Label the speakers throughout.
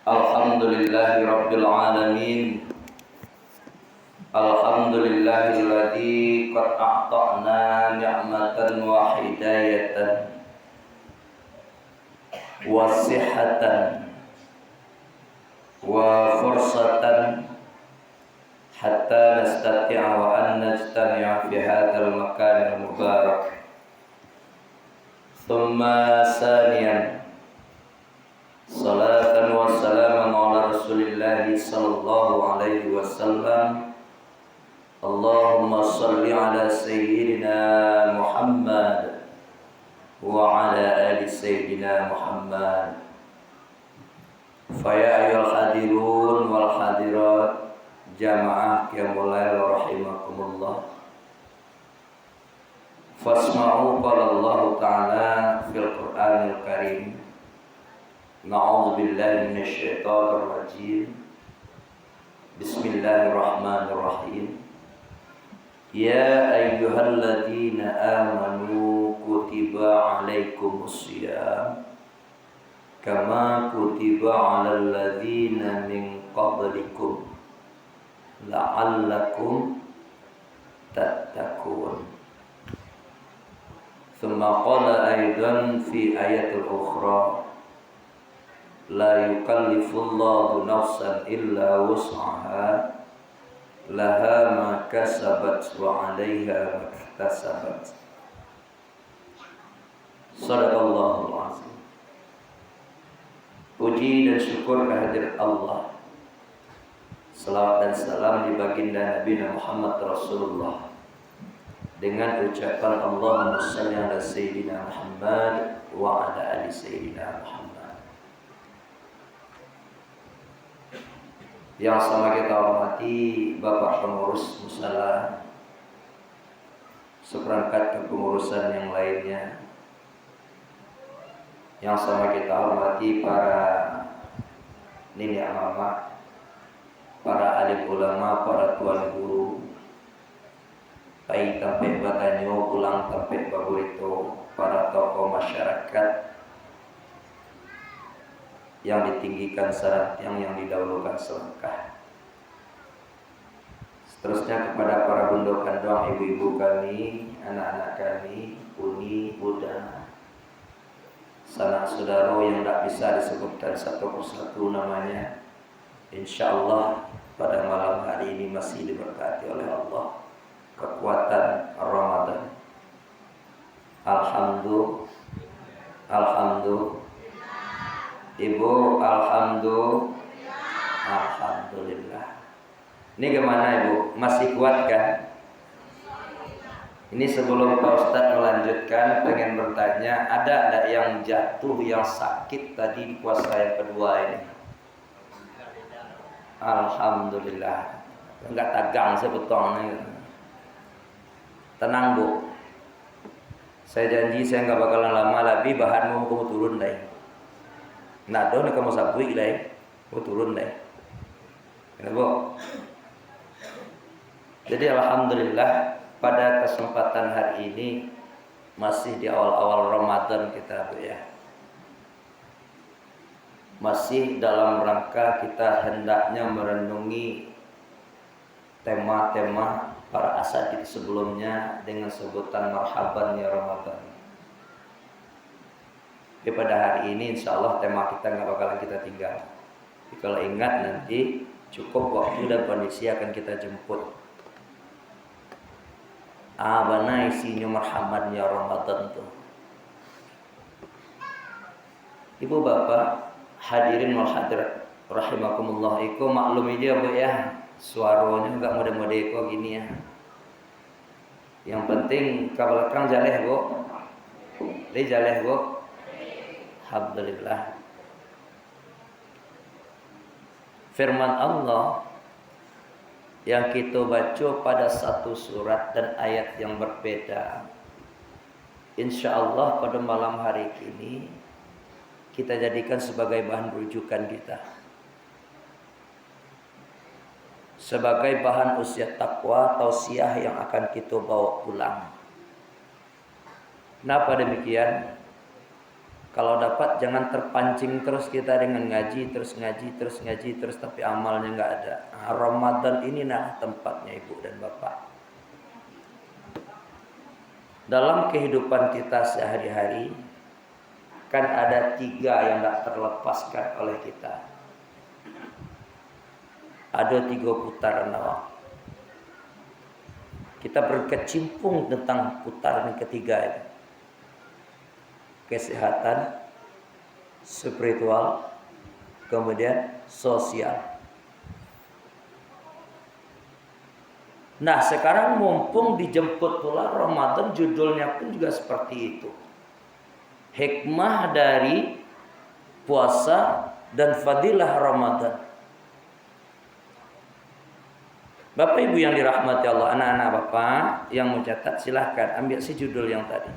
Speaker 1: Alhamdulillahi Rabbil Alamin. Alhamdulillahilladzi qad a'ta'na ni'matan wa hidayatan wa sihhatan wa fursatan hatta nastati'a wa an najtami'a fi hadzal makan al-mubarak. Thumma saniyan salatan wa salaman ala rasulillahi sallallahu alaihi wasallam. Allahumma salli ala sayyidina Muhammad wa ala ali sayyidina Muhammad. Faya ayyuhal hadirun wal hadirat jamaah qiyamul lail rahimakumullah. Fasma'u qala Allah ta'ala fil Qur'anil Karim. Na'udzu billahi minasy syaithanir rajim. Bismillahirrahmanirrahim. Ya ayyuhalladzina amanu kutiba 'alaikumus syiyam kama kutiba 'alal ladzina min qablikum la'allakum tattaqun. Tsumma qala aidan fi ayatil ukhra la yukallifullahu nafsan illa wus'aha laha ma kasabat wa 'alaiha ma iktasabat. Shadaqallahul azim. Puji dan syukur kehadirat Allah. Salawat dan salam di baginda Nabi Muhammad Rasulullah. Dengan ucapan Allahumma shalli ala sayyidina Muhammad wa ala ali sayyidina Muhammad. Yang sama kita hormati Bapak Pengurus Musala, seperangkat kepengurusan yang lainnya. Yang sama kita hormati para nini amama, para alim ulama, para tuan guru, pai tampe batanyo, ulang tampe bagurito, para tokoh masyarakat yang ditinggikan syarat yang didahulukan selangkah. Seterusnya kepada para bunda kandung, ibu-ibu kami, anak-anak kami, uni, buddha, sanak saudara yang tidak bisa disebutkan satu persatu namanya. Insyaallah pada malam hari ini masih diberkati oleh Allah kekuatan Ramadan. Alhamdulillah. Ibu, alhamdulillah. Ini gimana Ibu? Masih kuat kan? Ini sebelum Pak Ustadz melanjutkan, pengen bertanya, ada enggak yang jatuh, yang sakit tadi di puasa yang kedua ini? Alhamdulillah. Enggak tagang sebetulnya. Tenang Bu. Saya janji saya enggak bakalan lama lagi, bahanmu kamu turun deh. Nah, doa kamu sabui deh, kamu turun deh. Kenapa? Jadi alhamdulillah pada kesempatan hari ini masih di awal-awal Ramadan kita Bu ya. Masih dalam rangka kita hendaknya merenungi tema-tema para asatidz sebelumnya dengan sebutan marhaban ya Ramadan. Jadi pada hari ini insya Allah tema kita nggak bakalan kita tinggal. Jadi kalau ingat nanti cukup waktu dan kondisi akan kita jemput. Bana isinya marhaban ya Ramadan tuh. Ibu bapak hadirin wal hadirat rahimakumullah. Iko maklum aja Bu ya, suaranya nggak mode-mode kok gini ya. Yang penting ke belakang jaleh Bu. Li jaleh Bu. Alhamdulillah. Firman Allah yang kita baca pada satu surat dan ayat yang berbeda, insya Allah pada malam hari ini kita jadikan sebagai bahan rujukan kita, sebagai bahan usia takwa tausiah yang akan kita bawa pulang. Kenapa demikian? Kalau dapat jangan terpancing terus kita dengan ngaji terus tapi amalnya nggak ada. Nah, Ramadan ini nah tempatnya ibu dan bapak. Dalam kehidupan kita sehari-hari kan ada 3 yang tak terlepaskan oleh kita. Ada 3 putaran waktu. Kita berkecimpung tentang putaran ketiga itu. Kesehatan, spiritual, kemudian sosial. Nah, sekarang mumpung dijemput pula Ramadan, judulnya pun juga seperti itu. Hikmah dari puasa dan fadilah Ramadan. Bapak Ibu yang dirahmati Allah, anak-anak Bapak yang mencatat silahkan ambil si judul yang tadi.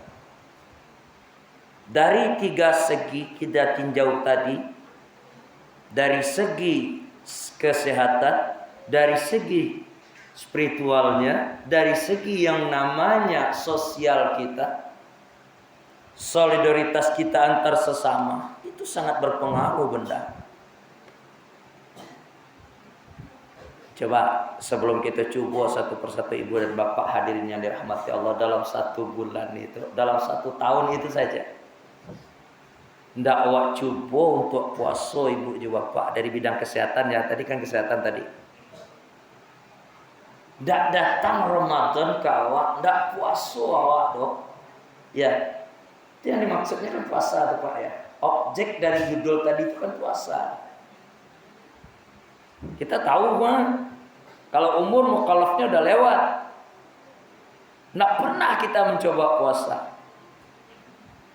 Speaker 1: Dari 3 segi kita tinjau tadi, dari segi kesehatan, dari segi spiritualnya, dari segi yang namanya sosial kita, solidaritas kita antar sesama, itu sangat berpengaruh benda. Coba sebelum kita coba satu persatu ibu dan bapak hadirin yang dirahmati Allah, dalam 1 bulan itu, dalam 1 tahun itu saja, ndak awak coba untuk puasa ibu juga bapak dari bidang kesehatan ya, tadi kan kesehatan tadi. Ndak datang Ramadan ke awak, ndak puasa awak dok. Ya, itu yang dimaksudnya kan puasa tuh Pak ya. Objek dari judul tadi itu kan puasa. Kita tahu mah kalau umur mukallafnya udah lewat, ndak pernah kita mencoba puasa.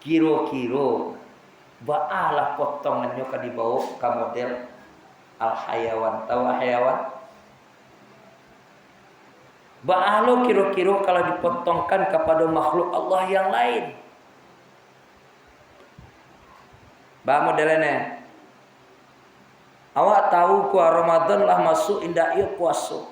Speaker 1: Kiro-kiro baalah potongannya ka dibawa ke model al-hayawan. Tahu al-hayawan? Ba'alo kiro-kiro kalau dipotongkan kepada makhluk Allah yang lain. Ba modelnya. Awak tahu ku Ramadan lah masuk indah ieu puasa.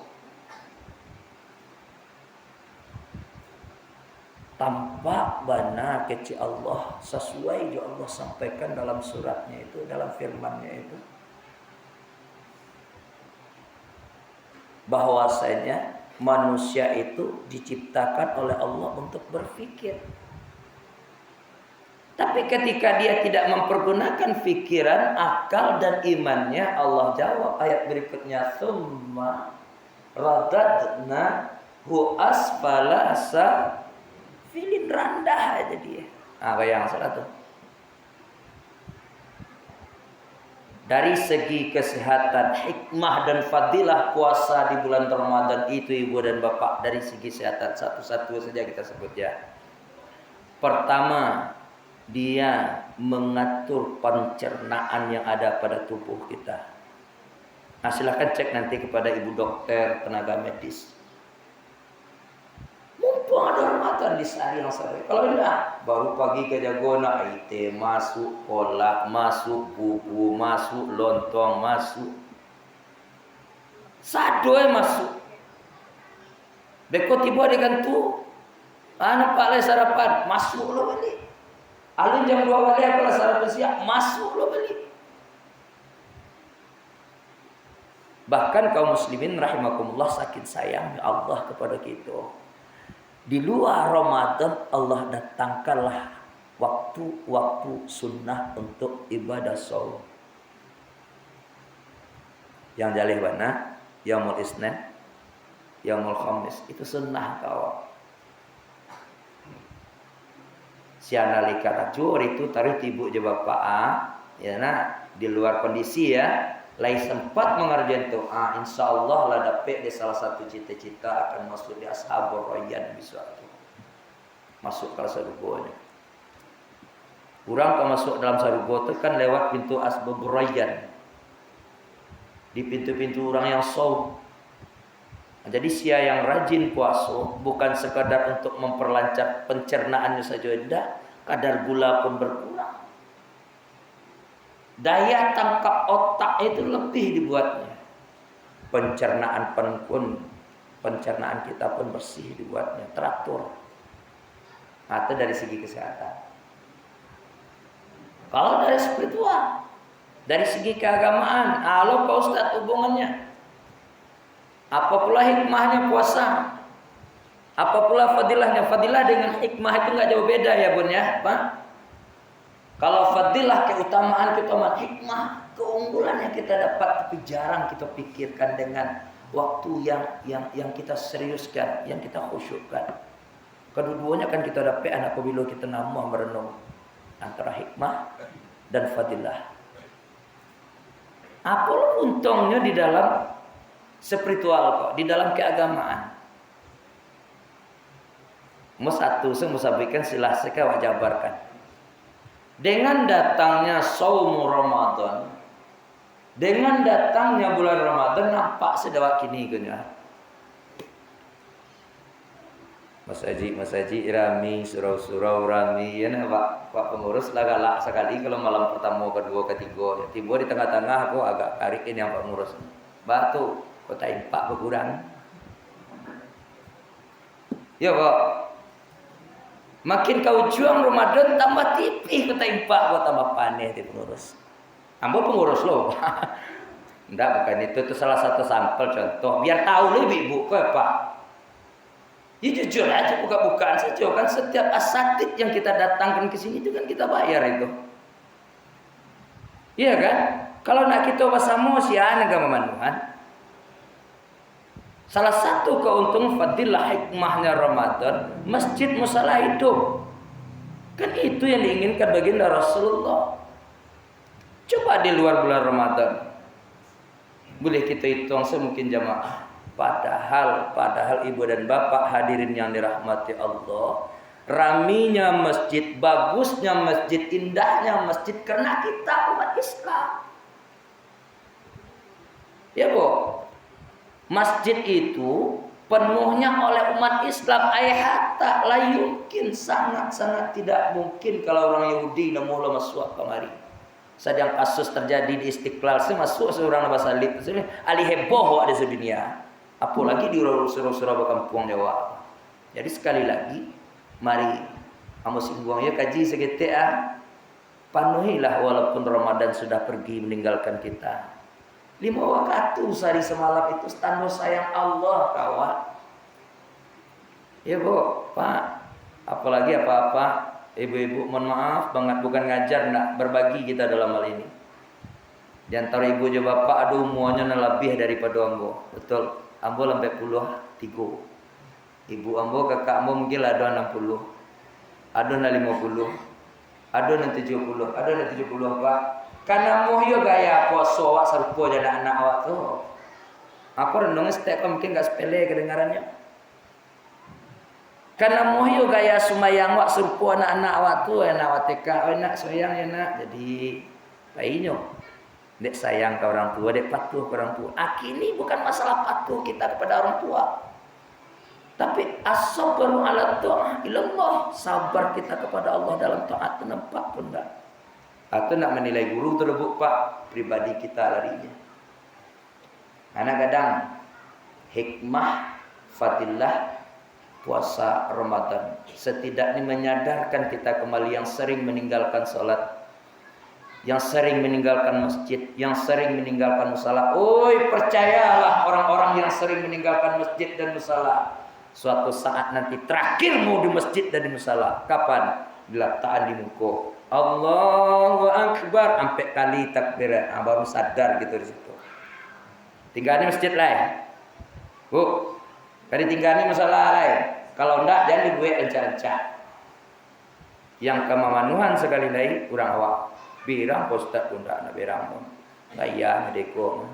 Speaker 1: Tampak bana keci Allah sesuai yang Allah sampaikan dalam suratnya itu, dalam firman-Nya itu. Bahwasanya manusia itu diciptakan oleh Allah untuk berpikir. Tapi ketika dia tidak mempergunakan pikiran, akal dan imannya, Allah jawab ayat berikutnya, "Tsumma radadnahu asfala safilin." Rendah aja dia. Apa yang salah tuh? Dari segi kesehatan, hikmah dan fadilah puasa di bulan Ramadan itu ibu dan bapak, dari segi kesehatan satu-satu saja kita sebut ya. Pertama, dia mengatur pencernaan yang ada pada tubuh kita. Nah, silahkan cek nanti kepada ibu dokter, tenaga medis. Mumpung ada Ramadan di sehari yang sore. Kalau tidak, baru pagi ke jagona IT masuk, kolak masuk, bubu masuk, lontong masuk, sadoy masuk. Beko tiba dengan tu, anak pak le sarapan masuk lo balik. Alun jam 2 balik aku lah sarapan siap masuk lo balik. Bahkan kaum muslimin rahimakumullah, saking sayangnya Allah kepada kita. Di luar Ramadan Allah datangkanlah waktu-waktu sunnah untuk ibadah saum. Yang jalih mana? Yaumul Isnin, Yaumul Khamis, itu sunnah kau. Siana lika racur itu taruh tibu je bapak ya nah, di luar kondisi ya. Lai sempat mengerjakan itu, insya Allah lah dapat di salah satu cita-cita akan masuk di Ashabur Rayyan bisa masuk ke surganya. Kurang kalau masuk dalam surga itu kan lewat pintu Ashabur Rayyan, di pintu-pintu orang yang saum. Nah, jadi sia yang rajin puasa bukan sekadar untuk memperlancar pencernaannya saja, tidak, kadar gula pun berkurang. Daya tangkap otak itu lebih dibuatnya. Pencernaan pencernaan kita pun bersih dibuatnya, teratur. Atau dari segi kesehatan. Kalau dari spiritual, dari segi keagamaan, halo Pak Ustadz hubungannya. Apa pula hikmahnya puasa? Apa pula fadilahnya? Fadilah dengan hikmah itu nggak jauh beda ya Bun ya, Pak. Kalau fadilah keutamaan hikmah, keunggulan yang kita dapat tapi jarang kita pikirkan dengan waktu yang kita seriuskan, yang kita khusyukkan. Kedua-duanya kan kita dapat apabila kita namuh merenung antara hikmah dan fadilah. Apa untungnya di dalam spiritual kok, di dalam keagamaan? Satu sampaikan silah seka jabarkan. Dengan datangnya saum Ramadan, dengan datangnya bulan Ramadan nampak sedawat kini genya. Mas Haji rami surau rami ya Pak pengurus lah galak sekali kalau malam pertama, kedua, ketiga. Tiba di tengah-tengah aku agak tarikin yang Pak pengurus. Batu kota impak berkurang. Ya Pak. Makin kau juang Ramadan tambah tipih kota impak kau tambah panen di pengurus. Ambo pengurus loh. Enggak bukan itu salah satu sampel contoh biar tahu lebih Bu Pak. Ya jujur aja buka-bukaan saja kan setiap asatid yang kita datangkan ke sini itu kan kita bayar itu. Iya kan? Kalau nak kita bersama sian agama manuhan. Salah satu keuntungan fadilah hikmahnya Ramadan, masjid musala hidup. Kan itu yang diinginkan baginda Rasulullah. Coba di luar bulan Ramadan. Boleh kita hitung semungkin jamaah. Padahal ibu dan bapak hadirin yang dirahmati Allah, raminya masjid, bagusnya masjid, indahnya masjid karena kita umat Islam. Ya Bu, masjid itu penuhnya oleh umat Islam. Ayahata la yumkin, sangat-sangat tidak mungkin kalau orang Yahudi namulah masuk kemari. Sedang kasus terjadi di Istiqlal, saya masuk seorang Nabi Salib, ali heboh di sedunia. Apalagi di surau-surau kampung Jawa. Jadi sekali lagi, mari kamu singgung ya kaji segetea, penuhilah walaupun Ramadan sudah pergi meninggalkan kita. 5 waktu sehari semalam itu tanda sayang Allah kawan. Ya Bu, Pak, apalagi apa-apa, ibu-ibu mohon maaf banget bukan ngajar nak berbagi kita dalam hal ini. Di antara ibu dan bapak ada umuannya lebih daripada ambo, betul. Ambo sampai 3. Ibu ambo kakak ambo mungkin ada 60. Ada 50. Ada 70. Ada 70 Pak. Karena muhyo gaya poso awak serupa jadi anak awak tu. Aku rendongnya setiap mungkin gak sepele kedengarannya. Karena muhyo gaya sumayang awak serupa anak-anak awak tu, anak awak TK, anak sayang ya nak. Jadi painyo. Dek sayang ke orang tua, dek patuh ke orang tua. Ini bukan masalah patuh kita kepada orang tua. Tapi as-sabru ala ta'ah ilallah, sabar kita kepada Allah dalam taat nampak pun enggak. Atau nak menilai guru tersebut Pak, pribadi kita larinya. Anak kadang hikmah fadilah puasa Ramadan setidaknya menyadarkan kita kembali yang sering meninggalkan salat, yang sering meninggalkan masjid, yang sering meninggalkan musala. Oi, percayalah orang-orang yang sering meninggalkan masjid dan musala, suatu saat nanti terakhir mau di masjid dan di musala. Kapan? Bila taat di muka Allahu Akbar sampai kali takbir, baru sadar gitu di situ. Tinggalnya masjid lain. Bu, kali tinggalnya musala lain. Kalau enggak jangan dibuat encak-encak. Yang kemamanuhan sekali lagi kurang awak. Birang postat pun tak nak birang pun. Saya deko.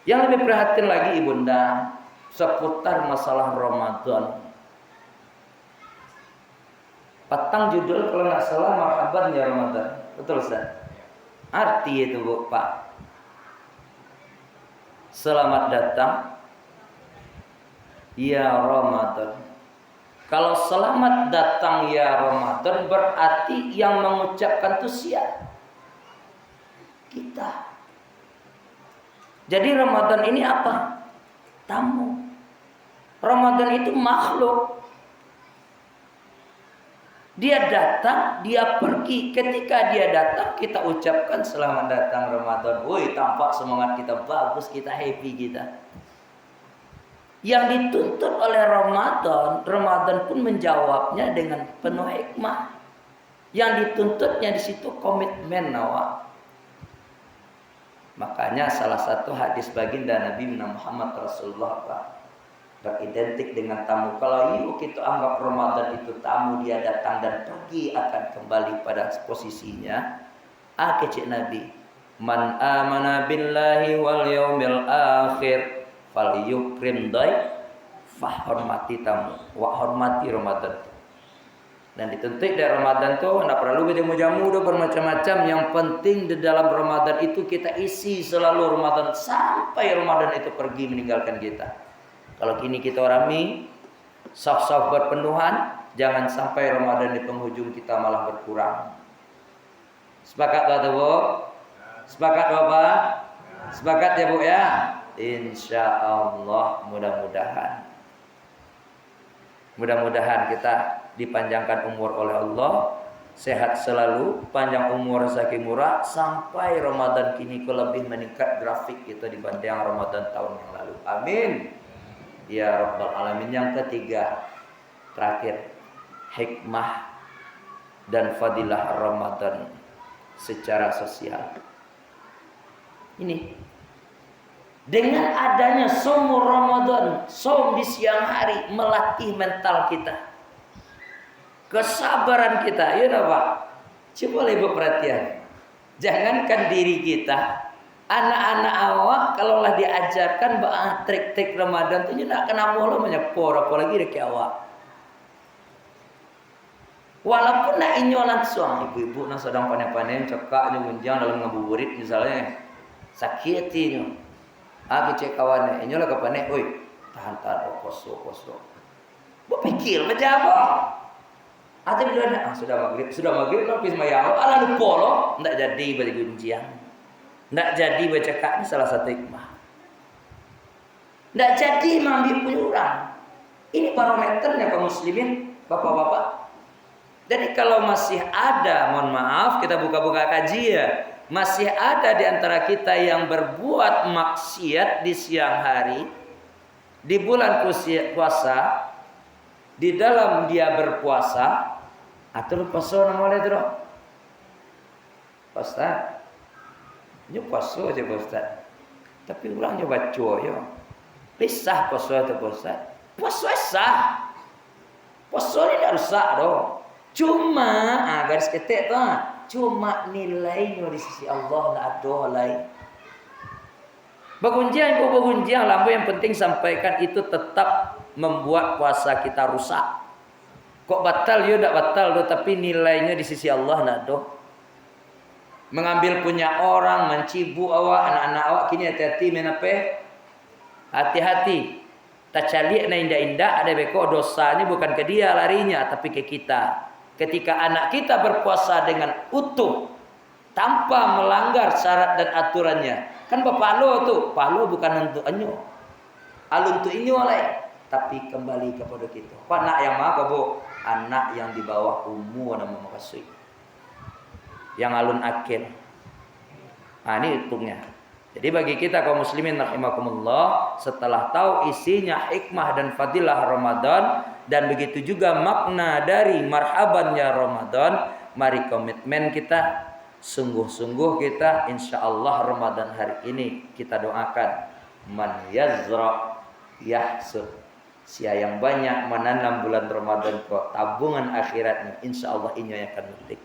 Speaker 1: Yang lebih perhatian lagi ibunda seputar masalah Ramadan. Patang judul kalau nggak salah marhaban ya Ramadan. Betul Ustaz? Arti itu Bu Pak. Selamat datang ya Ramadan. Kalau selamat datang ya Ramadan berarti yang mengucapkan itu siapa? Kita. Jadi Ramadan ini apa? Tamu. Ramadan itu makhluk. Dia datang, dia pergi. Ketika dia datang, kita ucapkan selamat datang Ramadan. Woi, tampak semangat kita bagus, kita happy kita. Yang dituntut oleh Ramadan, Ramadan pun menjawabnya dengan penuh hikmah. Yang dituntutnya di situ komitmen awak. Makanya salah satu hadis baginda Nabi Muhammad Rasulullah beridentik dengan tamu. Kalau yuk kita anggap Ramadan itu tamu, dia datang dan pergi akan kembali pada posisinya. Kecik Nabi, man amana billahi wal yaumil akhir falyukrim dhaif, hormati tamu, wa hormati Ramadan. Dan dituntut dari Ramadan tuh tidak perlu jamu-jamu udah bermacam-macam. Yang penting di dalam Ramadan itu kita isi selalu Ramadan sampai Ramadan itu pergi meninggalkan kita. Kalau kini kita rami, soft-soft berpenuhan, jangan sampai Ramadan di penghujung kita malah berkurang. Sepakat Bapak Bu? Sepakat Bapak? Sepakat ya Bu ya? Insya Allah mudah-mudahan kita dipanjangkan umur oleh Allah, sehat selalu, panjang umur rezeki murah, sampai Ramadan kini lebih meningkat grafik kita dibanding Ramadan tahun yang lalu. Amin ya Rabbal Alamin. Yang ketiga, terakhir, hikmah dan fadilah Ramadan secara sosial. Ini dengan adanya som Ramadan, som di siang hari, melatih mental kita, kesabaran kita. Ya Pak, coba ibu perhatian. Jangankan diri kita, anak-anak awak kalaulah diajarkan trik-trik Ramadan itu tidak kena mula menyepor, apalagi dari awak. Walaupun nak inyo langsung, ibu-ibu nak sedang panen-panen, cekak nyunjang dalam ngabuburit misalnya, sakit ini. Cek kawan inyo lah kepanen, oi tahan koso. Berpikir macam apa? Atau bila sudah maghrib lapis mayang, ala lupa lo, ndak jadi bagi gunjiang, ndak jadi baca kak. Ini salah satu hikmah. Ndak jadi mengambil penyurang. Ini barometernya kaum muslimin, bapak-bapak. Jadi kalau masih ada, mohon maaf, kita buka-buka kaji ya, masih ada di antara kita yang berbuat maksiat di siang hari, di bulan puasa, di dalam dia berpuasa, atau puasa namanya itu, Ustaz, ini puasa aja Ustaz, tapi ulangnya baca ya, pisah puasa itu Ustaz, puasa sah, puasa ini tidak rusak doh. Cuma garis ketek tu, cuma nilainya di sisi Allah lah ada lain. Begunjiang lampu yang penting sampaikan itu tetap membuat puasa kita rusak. Kok batal? Ya tak batal doh, tapi nilainya di sisi Allah nak doh. Mengambil punya orang, mencibu awak, anak-anak awak kini hati-hati menape? Hati-hati. Tak calik na indah-indah ada beko dosanya bukan ke dia larinya tapi ke kita. Ketika anak kita berpuasa dengan utuh tanpa melanggar syarat dan aturannya, kan bapak lo tuh, palo bukan untuk anyo, alun untuk inyo oleh, tapi kembali kepada kita. Pak anak yang mana bu? Anak yang di bawah umur nama makasih, yang alun akil. Nah ini hitungnya. Jadi bagi kita kaum muslimin rahimakumullah, setelah tahu isinya hikmah dan fadilah Ramadan, dan begitu juga makna dari marhaban ya Ramadan, mari komitmen kita, sungguh-sungguh kita, insya Allah Ramadan hari ini kita doakan, man yazra yahsud, sia yang banyak menanam bulan Ramadan kok tabungan akhiratnya, insya Allah ini yang akan memetik.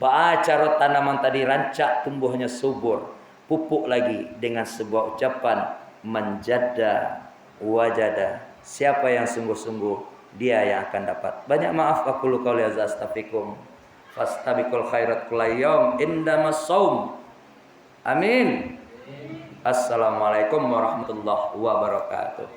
Speaker 1: Baca tanaman tadi rancak tumbuhnya subur, pupuk lagi dengan sebuah ucapan manjada wajada, siapa yang sungguh-sungguh dia yang akan dapat. Banyak maaf aku qauli hadza astaghfirukum fastabiqul khairat kullayaum indamas shaum. Amin. Assalamualaikum warahmatullahi wabarakatuh.